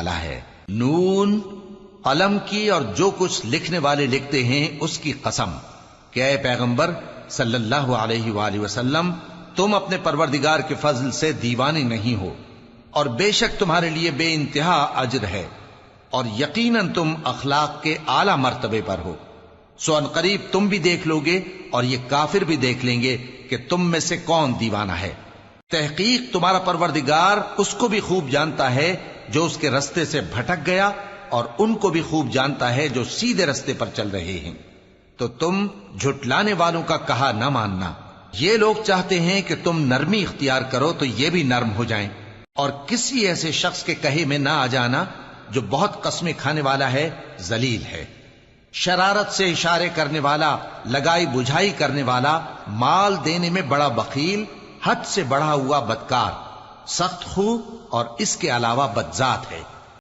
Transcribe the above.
ہے۔ نون، قلم کی اور جو کچھ لکھنے والے لکھتے ہیں اس کی قسم کہ اے پیغمبر صلی اللہ علیہ وآلہ وسلم، تم اپنے پروردگار کے فضل سے دیوانے نہیں ہو، اور بے شک تمہارے لیے بے انتہا اجر ہے، اور یقیناً تم اخلاق کے اعلی مرتبے پر ہو۔ سو ان قریب تم بھی دیکھ لو گے اور یہ کافر بھی دیکھ لیں گے کہ تم میں سے کون دیوانہ ہے۔ تحقیق تمہارا پروردگار اس کو بھی خوب جانتا ہے جو اس کے رستے سے بھٹک گیا، اور ان کو بھی خوب جانتا ہے جو سیدھے رستے پر چل رہے ہیں۔ تو تم جھٹلانے والوں کا کہا نہ ماننا۔ یہ لوگ چاہتے ہیں کہ تم نرمی اختیار کرو تو یہ بھی نرم ہو جائیں، اور کسی ایسے شخص کے کہے میں نہ آ جانا جو بہت قسمیں کھانے والا ہے، ذلیل ہے، شرارت سے اشارے کرنے والا، لگائی بجھائی کرنے والا، مال دینے میں بڑا بخیل، حد سے بڑھا ہوا بدکار، سخت خو اور اس کے علاوہ بدذات ہے۔